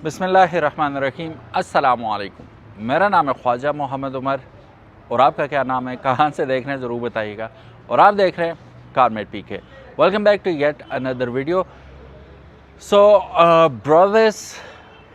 बिस्मिल्लाहिर्रहमानिर्रहीम। अस्सलामुअलैकुम। मेरा नाम है ख्वाजा मोहम्मद उमर और आपका क्या नाम है, कहाँ से देख रहे हैं ज़रूर बताइएगा। और आप देख रहे हैं Carmate PK. Welcome back to yet another video. So brothers,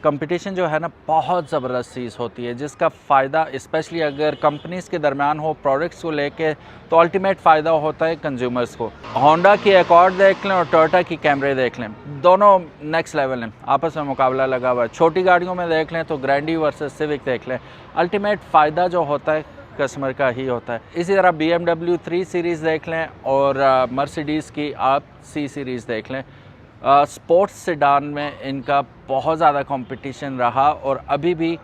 competition जो है ना बहुत ज़बरदस्त चीज़ होती है, जिसका फ़ायदा स्पेशली अगर कंपनीज़ के दरमियान हो प्रोडक्ट्स को लेके तो अल्टीमेट फ़ायदा होता है कंज्यूमर्स को। होंडा की एकॉर्ड देख लें और टोयोटा की कैमरे देख लें, दोनों नेक्स्ट लेवल हैं, आपस में मुकाबला लगा हुआ है। छोटी गाड़ियों में देख लें तो ग्रैंडी वर्सेस सिविक देख लें, अल्टीमेट फ़ायदा जो होता है कस्टमर का ही होता है। इसी तरह BMW 3 सीरीज़ देख लें और मर्सिडीज़ की आप C सीरीज़ देख लें। स्पोर्ट्स सेडान में इनका बहुत ज़्यादा कंपटीशन रहा और अभी भी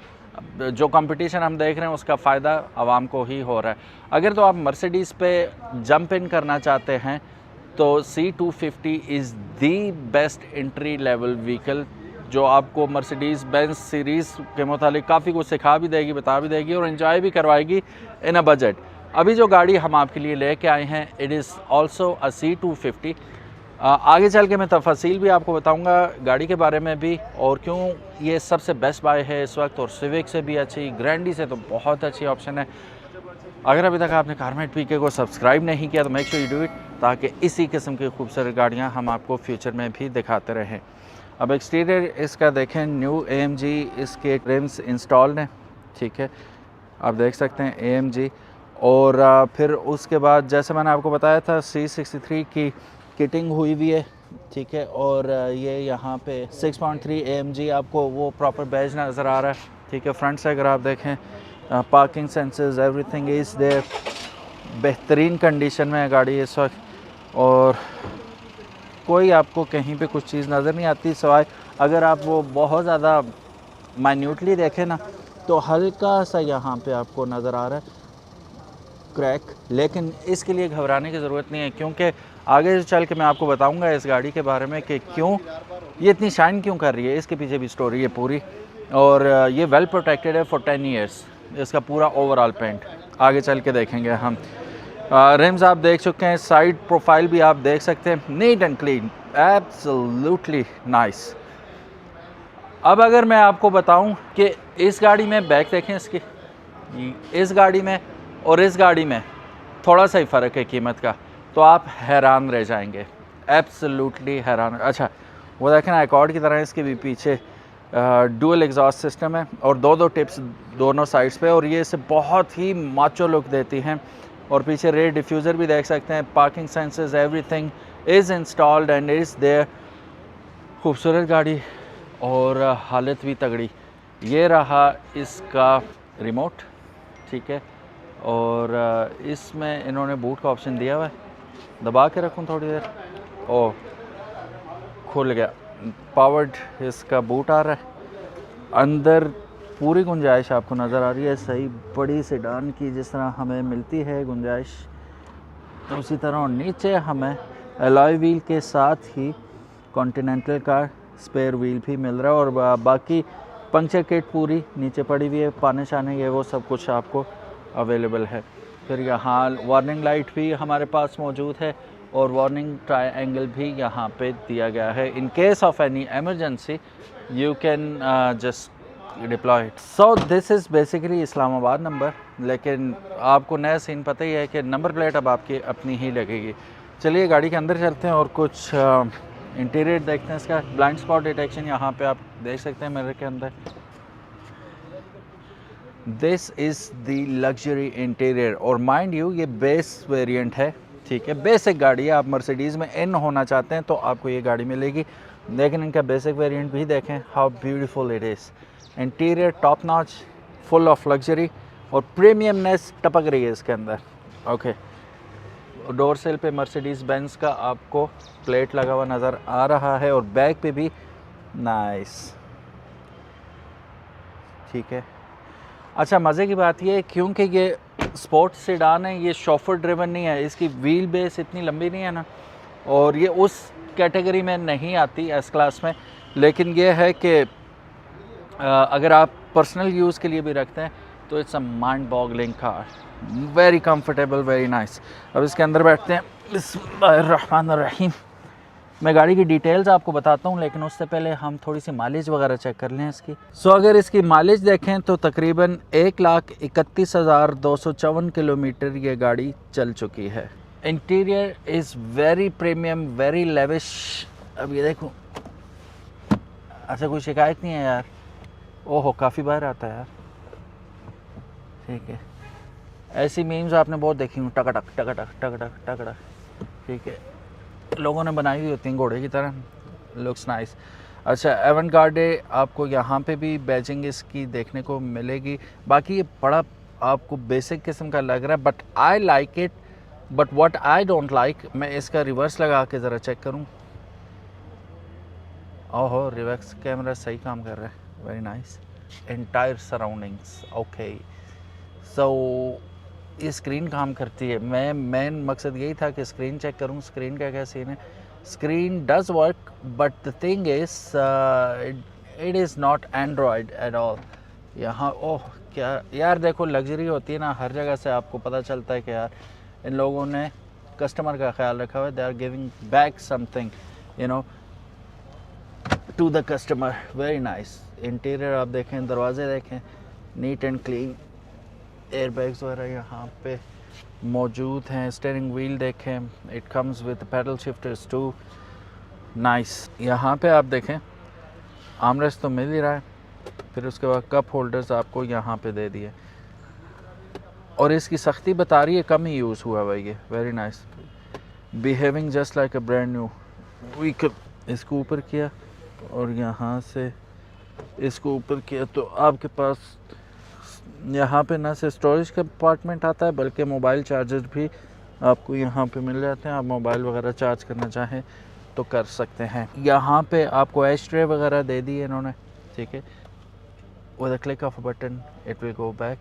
जो कंपटीशन हम देख रहे हैं उसका फ़ायदा आवाम को ही हो रहा है। अगर तो आप मर्सिडीज़ पे जंप इन करना चाहते हैं तो C250 is the best entry level vehicle, जो आपको मर्सिडीज़ बेंज सीरीज़ के मुतालिक काफ़ी कुछ सिखा भी देगी, बता भी देगी और एंजॉय भी करवाएगी इन अ बजट। अभी जो गाड़ी हम आपके लिए लेके आए हैं it is also a C250। आगे चल के मैं तफसील भी आपको बताऊंगा गाड़ी के बारे में भी और क्यों ये सबसे बेस्ट बाय है इस वक्त, और सिविक से भी अच्छी, ग्रैंडी से तो बहुत अच्छी ऑप्शन है। अगर अभी तक आपने कारमेट पीके को सब्सक्राइब नहीं किया तो make sure you do it, ताकि इसी किस्म की खूबसूरत गाड़ियाँ हम आपको फ्यूचर में भी दिखाते रहें। अब एक्सटीरियर इसका देखें, न्यू AMG इसके रिम्स इंस्टॉल्ड हैं, ठीक है, आप देख सकते हैं AMG। और फिर उसके बाद जैसे मैंने आपको बताया था C63 की किटिंग हुई हुई है, ठीक है। और ये यहाँ पे 6.3 AMG आपको वो प्रॉपर बैज नज़र आ रहा है, ठीक है। फ्रंट से अगर आप देखें parking sensors everything is there, बेहतरीन कंडीशन में है गाड़ी इस वक्त, और कोई आपको कहीं पे कुछ चीज़ नज़र नहीं आती, सवाए अगर आप वो बहुत ज़्यादा माइन्यूटली देखें ना तो हल्का सा यहाँ पे आपको नज़र आ रहा है क्रैक, लेकिन इसके लिए घबराने की ज़रूरत नहीं है, क्योंकि आगे चल के मैं आपको बताऊंगा इस गाड़ी के बारे में कि क्यों ये इतनी शाइन क्यों कर रही है, इसके पीछे भी स्टोरी है पूरी। और ये वेल प्रोटेक्टेड है फॉर 10 ईयर्स, इसका पूरा ओवरऑल पेंट आगे चल के देखेंगे हम। रिम्स आप देख चुके हैं, साइड प्रोफाइल भी आप देख सकते हैं, NEET and clean, absolutely nice. अब अगर मैं आपको बताऊं कि इस गाड़ी में बैक देखें इसकी, इस गाड़ी में और इस गाड़ी में थोड़ा सा ही फ़र्क है कीमत का, तो आप हैरान रह जाएंगे, एब्सोल्युटली हैरान। अच्छा वो देखें ना, एकॉर्ड की तरह इसके भी पीछे डुअल एग्जॉस्ट सिस्टम है और दो टिप्स दोनों साइड्स पे, और ये इसे बहुत ही माचो लुक देती हैं। और पीछे रेयर डिफ्यूज़र भी देख सकते हैं, parking sensors everything is installed and is there. खूबसूरत गाड़ी और हालत भी तगड़ी। ये रहा इसका रिमोट, ठीक है, और इसमें इन्होंने बूट का ऑप्शन दिया हुआ है, दबा के रखूँ थोड़ी देर, ओ खुल गया, पावर्ड इसका बूट आ रहा है। अंदर पूरी गुंजाइश आपको नज़र आ रही है, सही बड़ी सेडान की जिस तरह हमें मिलती है गुंजाइश, उसी तरह। और नीचे हमें अलॉय व्हील के साथ ही कॉन्टिनेंटल का स्पेयर व्हील भी मिल रहा है, और बाकी पंक्चर किट पूरी नीचे पड़ी हुई है, पाने शाने ये वो सब कुछ आपको अवेलेबल है। फिर यहाँ वार्निंग लाइट भी हमारे पास मौजूद है और वार्निंग ट्रायंगल भी यहाँ पे दिया गया है, इन case of any emergency you can just deploy it. So this is basically Islamabad number, लेकिन आपको नया सीन पता ही है कि नंबर प्लेट अब आपकी अपनी ही लगेगी। चलिए गाड़ी के अंदर चलते हैं और कुछ इंटीरियर देखते हैं। इसका ब्लाइंड स्पॉट डिटेक्शन यहाँ पे आप देख सकते हैं मिरर के अंदर। This is the luxury interior, और माइंड यू ये बेस वेरिएंट है, ठीक है, बेसिक गाड़ी है। आप मर्सिडीज़ में इन होना चाहते हैं तो आपको ये गाड़ी मिलेगी, लेकिन इनका बेसिक वेरिएंट भी देखें, how beautiful it is. Interior top notch, full of luxury और प्रीमियमनेस टपक रही है इसके अंदर, ओके। डोर सेल पे मर्सिडीज़ बेंज का आपको प्लेट लगा हुआ नज़र आ रहा है, और बैक पे भी नाइस, ठीक है। अच्छा मज़े की बात ये है क्योंकि ये स्पोर्ट्स सेडान है, ये शॉफर ड्रिवन नहीं है, इसकी व्हील बेस इतनी लंबी नहीं है ना, और ये उस कैटेगरी में नहीं आती एस क्लास में, लेकिन ये है कि अगर आप पर्सनल यूज़ के लिए भी रखते हैं तो it's a mind boggling car, very comfortable, very nice. अब इसके अंदर बैठते हैं, बिस्मिल्लाहिर्रहमानिर्रहीम। मैं गाड़ी की डिटेल्स आपको बताता हूँ, लेकिन उससे पहले हम थोड़ी सी माइलेज वगैरह चेक कर लें इसकी। सो अगर इसकी माइलेज देखें तो तकरीबन 1,31,254 किलोमीटर ये गाड़ी चल चुकी है। Interior is very premium, very lavish. अब ये देखो, अच्छा कोई शिकायत नहीं है यार। ओहो, काफ़ी बार आता है यार। ठीक है, ऐसी मीम्स आपने बहुत देखी हूँ, टकटक टकटक टकटक टकटक। ठीक है, लोगों ने बनाई हुई होती हैं घोड़े की तरह, लुक्स नाइस। अच्छा, एवंगार्ड आपको यहाँ पे भी बैजिंग इसकी देखने को मिलेगी। बाकी ये बड़ा आपको बेसिक किस्म का लग रहा है, but I like it. But what I don't like, मैं इसका रिवर्स लगा के ज़रा चेक करूँ। ओहो, रिवर्स कैमरा सही काम कर रहा है, very nice. Entire surroundings okay. So ये स्क्रीन काम करती है। मैं मेन मकसद यही था कि स्क्रीन चेक करूं, स्क्रीन का क्या सीन है। Screen does work, but the thing is it is not Android at all. यहाँ ओह क्या यार, देखो लग्जरी होती है ना, हर जगह से आपको पता चलता है कि यार इन लोगों ने कस्टमर का ख्याल रखा हुआ है। They are giving back something you know to the customer. Very nice. Interior आप देखें, दरवाजे देखें, neat and clean. Air bags वगैरह यहाँ पे मौजूद हैं। स्टीयरिंग व्हील देखें, it comes with paddle shifters too, nice. यहाँ पे आप देखें आर्मरेस्ट तो मिल ही रहा है, फिर उसके बाद कप होल्डर्स आपको यहाँ पे दे दिए, और इसकी सख्ती बता रही है कम ही यूज़ हुआ भाई ये। Very nice, behaving just like a brand new vehicle. इसको ऊपर किया और यहाँ से इसको ऊपर किया तो आपके पास यहाँ पे ना सिर्फ स्टोरेज का कंपार्टमेंट आता है, बल्कि मोबाइल चार्जर भी आपको यहाँ पे मिल जाते हैं। आप मोबाइल वगैरह चार्ज करना चाहें तो कर सकते हैं। यहाँ पे आपको एश ट्रे वगैरह दे दी है इन्होंने, ठीक है। With a click of a button it will go back.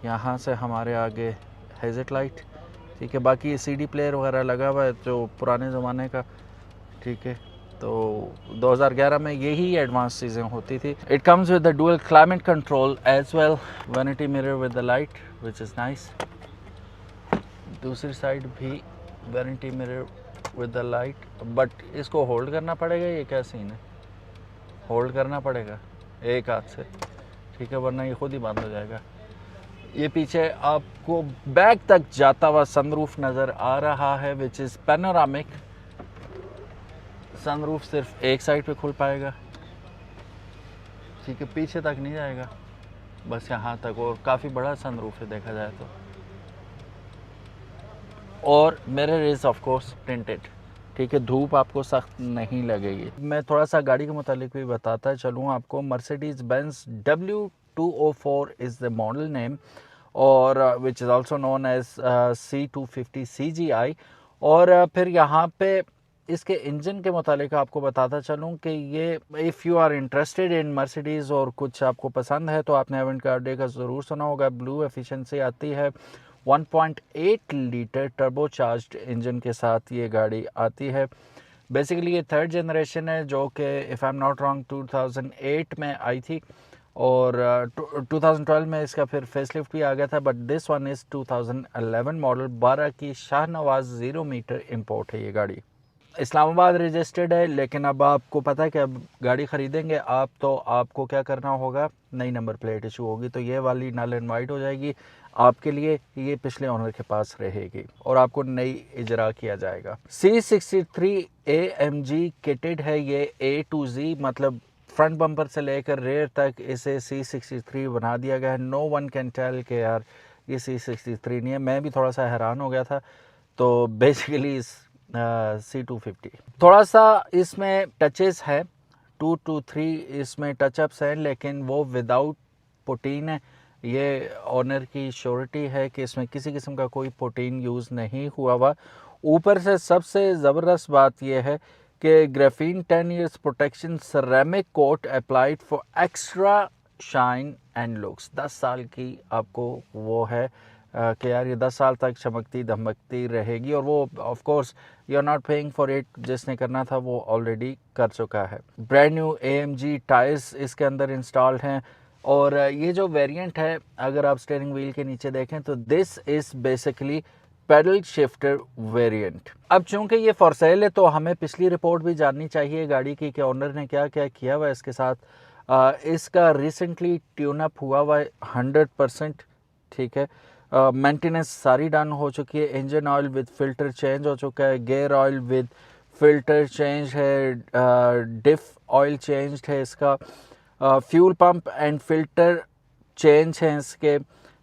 यहाँ से हमारे आगे हेज़िट लाइट, ठीक है। बाकी CD प्लेयर वगैरह लगा हुआ है जो पुराने ज़माने का, ठीक है। तो 2011 में यही एडवांस चीज़ें होती थी। It comes with the dual climate control as well, vanity mirror with the light which is nice. दूसरी साइड भी vanity mirror with the light, but इसको होल्ड करना पड़ेगा। ये क्या सीन है, होल्ड करना पड़ेगा एक हाथ से, ठीक है, वरना ये खुद ही बंद हो जाएगा। ये पीछे आपको बैक तक जाता हुआ सनरूफ नज़र आ रहा है विच इज़ पैनोरामिक। सनरूफ सिर्फ एक साइड पे खुल पाएगा, ठीक है, पीछे तक नहीं जाएगा, बस यहाँ तक। और काफ़ी बड़ा सनरूफ है देखा जाए तो। और mirror is of course tinted, ठीक है, धूप आपको सख्त नहीं लगेगी। मैं थोड़ा सा गाड़ी के मुतालिक भी बताता चलूँ आपको। Mercedes Benz W204 is the model name, और which is also known as C250 CGI। और फिर यहाँ पे इसके इंजन के मुतालिक आपको बताता चलूँ कि ये if you are interested in Mercedes और कुछ आपको पसंद है तो आपने एवंगार्ड का ज़रूर सुना होगा। ब्लू एफिशिएंसी आती है, 1.8 लीटर टर्बोचार्ज्ड इंजन के साथ ये गाड़ी आती है। बेसिकली ये थर्ड जनरेशन है जो कि if I am not wrong 2008 में आई थी, और 2012 में इसका फिर फेसलिफ्ट भी आ गया था। But this one is 2011 model, 12 की शाहनवाज़ 0 मीटर इम्पोर्ट है ये गाड़ी। इस्लामाबाद रजिस्टर्ड है, लेकिन अब आपको पता है कि अब गाड़ी ख़रीदेंगे आप तो आपको क्या करना होगा, नई नंबर प्लेट इशू होगी, तो ये वाली नल एंड वाइट हो जाएगी आपके लिए, ये पिछले ओनर के पास रहेगी और आपको नई इजरा किया जाएगा। C63 AMG किटेड है ये A to Z, मतलब फ्रंट बम्पर से लेकर रेयर तक इसे C63 बना दिया गया है। नो वन कैन टेल के यार ये C63 नहीं है। मैं भी थोड़ा सा हैरान हो गया था। तो बेसिकली C250 थोड़ा सा इसमें टचेस है, 2 to 3 इसमें टचअप्स हैं, लेकिन वो विदाउट पुटीन है। ये ऑनर की श्योरिटी है कि इसमें किसी किस्म का कोई पुटीन यूज़ नहीं हुआ हुआ। ऊपर से सबसे ज़बरदस्त बात यह है कि graphene 10 years protection ceramic coat applied for extra shine and looks. 10 साल की आपको वो है कि यार ये 10 साल तक चमकती धमकती रहेगी, और वो of course you are not paying for it, जिसने करना था वो ऑलरेडी कर चुका है। ब्रांड न्यू AMG टायर्स इसके अंदर इंस्टॉल्ड हैं, और ये जो वेरिएंट है अगर आप स्टीयरिंग व्हील के नीचे देखें तो this is basically pedal shifter variant. अब चूंकि ये फॉर सेल है तो हमें पिछली रिपोर्ट भी जाननी चाहिए गाड़ी की कि ओनर ने क्या क्या किया हुआ है इसके साथ। इसका रिसेंटली ट्यून अप हुआ हुआ है 100%, ठीक है। मेंटेनेंस सारी डन हो चुकी है। Engine oil with filter change हो चुका है, gear oil with filter change है, डिफ ऑयल चेंज है इसका, fuel pump and filter change हैं इसके,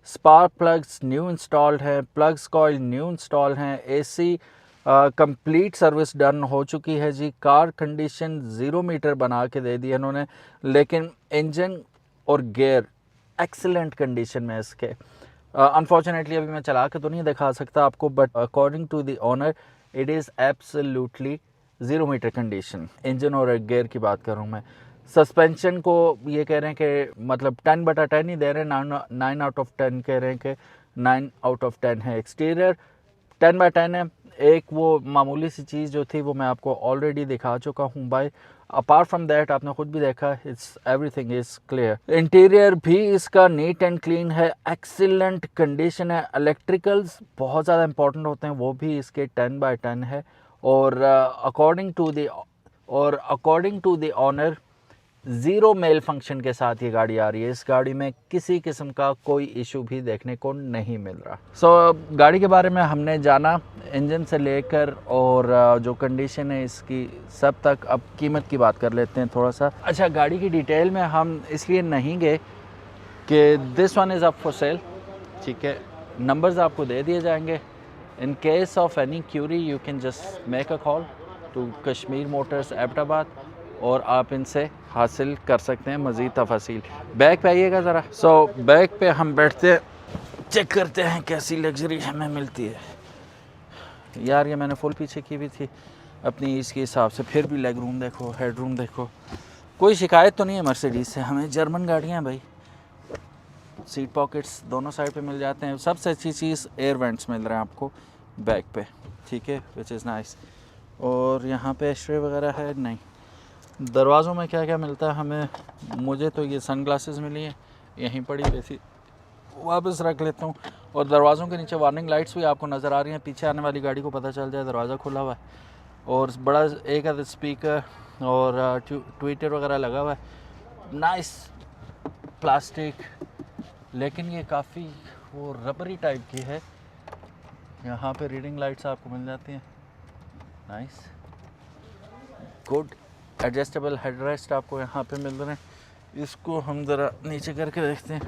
स्पार्क प्लग्स न्यू इंस्टॉल्ड हैं, प्लग्स कॉइल न्यू इंस्टॉल हैं, एसी कंप्लीट सर्विस डन हो चुकी है जी। कार कंडीशन 0 मीटर बना के दे दी इन्होंने, लेकिन इंजन और गियर एक्सीलेंट कंडीशन में इसके। अनफॉर्चुनेटली अभी मैं चला के तो नहीं दिखा सकता आपको, but according to the owner it is absolutely 0 metre condition. Engine और गियर की बात कर रहा हूँ मैं। सस्पेंशन को ये कह रहे हैं कि मतलब 10/10 ही दे रहे हैं, 9 आउट ऑफ 10 कह रहे हैं कि 9 आउट ऑफ 10 है। एक्सटीरियर 10/10 है। एक वो मामूली सी चीज़ जो थी वो मैं आपको ऑलरेडी दिखा चुका हूँ भाई। अपार्ट फ्रॉम दैट आपने खुद भी देखा, it's everything is clear. Interior भी इसका नीट एंड क्लीन है, एक्सीलेंट कंडीशन है। इलेक्ट्रिकल्स बहुत ज़्यादा इंपॉर्टेंट होते हैं, वो भी इसके 10/10 है। और according to the owner 0 malfunction के साथ ये गाड़ी आ रही है। इस गाड़ी में किसी किस्म का कोई इशू भी देखने को नहीं मिल रहा। सो गाड़ी के बारे में हमने जाना, इंजन से लेकर और जो कंडीशन है इसकी सब तक। अब कीमत की बात कर लेते हैं थोड़ा सा। अच्छा, गाड़ी की डिटेल में हम इसलिए नहीं गए कि this one is up for sale, ठीक है। नंबर्स आपको दे दिए जाएंगे। In case of any query you can just make a call to Kashmir motors Abbottabad और आप इनसे हासिल कर सकते हैं मज़ीद तफासील। बैक पे आइएगा ज़रा। सो बैक पे हम बैठते हैं, चेक करते हैं कैसी लग्जरी हमें मिलती है। यार ये मैंने फुल पीछे की भी थी अपनी इसके हिसाब से, फिर भी लेग रूम देखो, हेड रूम देखो, कोई शिकायत तो नहीं है मर्सिडीज़ से। हमें जर्मन गाड़ियाँ भाई, सीट पॉकेट्स दोनों साइड पे मिल जाते हैं। सबसे अच्छी चीज़ एयर वेंट्स मिल रहे हैं आपको बैक पे, ठीक है, विच इज़ नाइस। और यहाँ पे एस्ट्रे वगैरह है नहीं। दरवाज़ों में क्या क्या मिलता है हमें, मुझे तो ये सन ग्लासेस मिली हैं, यहीं पड़ी हुई थी, वापस रख लेता हूँ। और दरवाज़ों के नीचे वार्निंग लाइट्स भी आपको नज़र आ रही हैं, पीछे आने वाली गाड़ी को पता चल जाए दरवाज़ा खुला हुआ है। और बड़ा एक आध स्पीकर और ट्विटर वगैरह लगा हुआ है। नाइस प्लास्टिक, लेकिन ये काफ़ी वो रबरी टाइप की है। यहाँ पे रीडिंग लाइट्स आपको मिल जाती हैं, नाइस गुड। एडजस्टेबल हेडरेस्ट आपको यहाँ पे मिल रहे हैं। इसको हम ज़रा नीचे करके देखते हैं।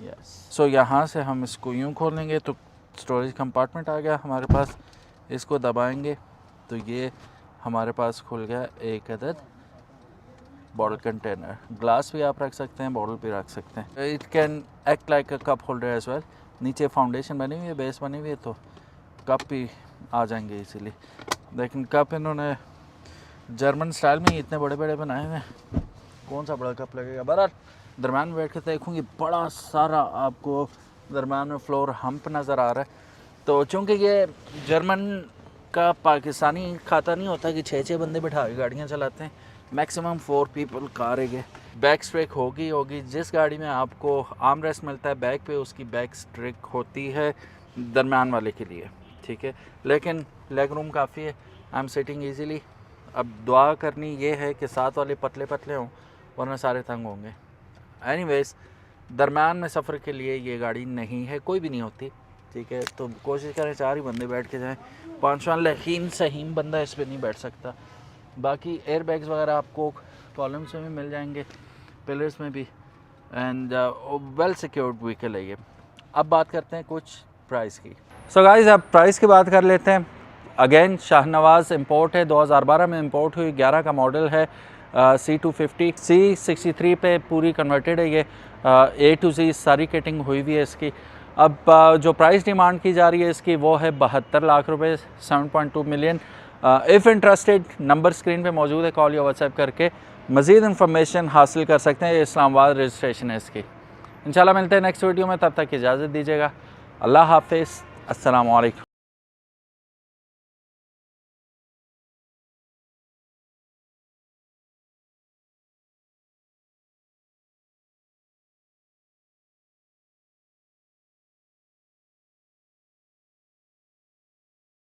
यस, सो यहाँ से हम इसको यूँ खोलेंगे तो स्टोरेज कंपार्टमेंट आ गया हमारे पास। इसको दबाएंगे तो ये हमारे पास खुल गया एक अदद बॉटल कंटेनर। ग्लास भी आप रख सकते हैं, बॉटल भी रख सकते हैं। It can act like a cup holder as well. नीचे फाउंडेशन बनी हुई है, बेस बनी हुई है, तो कप भी आ जाएंगे इसीलिए। लेकिन कप इन्होंने जर्मन स्टाइल में ही इतने बड़े बड़े बनाए हुए हैं, कौन सा बड़ा कप लगेगा। बहरहाल दरम्यान में बैठ के देखूँगी बड़ा सारा आपको दरम्यान में फ्लोर हम्प नज़र आ रहा है। तो चूँकि ये जर्मन का पाकिस्तानी खाता नहीं होता कि 6 बंदे बिठा के गाड़ियाँ चलाते हैं, मैक्सिमम 4 पीपल कार है। बैक स्ट्रेक होगी। जिस गाड़ी में आपको आर्म रेस्ट मिलता है बैक पे, उसकी बैक स्ट्रेक होती है दरम्यान वाले के लिए, ठीक है। लेकिन लेग रूम काफ़ी है, आई एम सिटिंग ईजीली। अब दुआ करनी ये है कि साथ वाले पतले पतले हों, वरना सारे तंग होंगे। एनीवेज, दरम्यान में सफ़र के लिए ये गाड़ी नहीं है, कोई भी नहीं होती, ठीक है। तो कोशिश करें 4 ही बंदे बैठ के जाएं, 5वां लहीम सहीम बंदा इस पर नहीं बैठ सकता। बाकी एयर बैग्स वगैरह आपको कॉलम्स में भी मिल जाएंगे, पिलर्स में भी, एंड वेल सिक्योर्ड व्हीकल है ये। अब बात करते हैं कुछ प्राइस की। सो गाइस, अब प्राइस की बात कर लेते हैं। अगेन शाहनवाज़ इंपोर्ट है, 2012 में इंपोर्ट हुई, 11 का मॉडल है। C250 C63 पे पूरी कन्वर्टेड है ये। A to Z सारी किटिंग हुई हुई है इसकी। अब जो प्राइस डिमांड की जा रही है इसकी वो है 72 लाख रुपए, 7.2 million. If interested, number screen पे मौजूद है, कॉल या व्हाट्सएप करके मज़ीद इन्फॉर्मेशन हासिल कर सकते हैं। इस्लामाबाद रजिस्ट्रेशन है इसकी। इंशाल्लाह मिलते हैं नेक्स्ट वीडियो में, तब तक इजाज़त दीजिएगा। अल्लाह हाफिज़, अस्सलामु अलैकुम।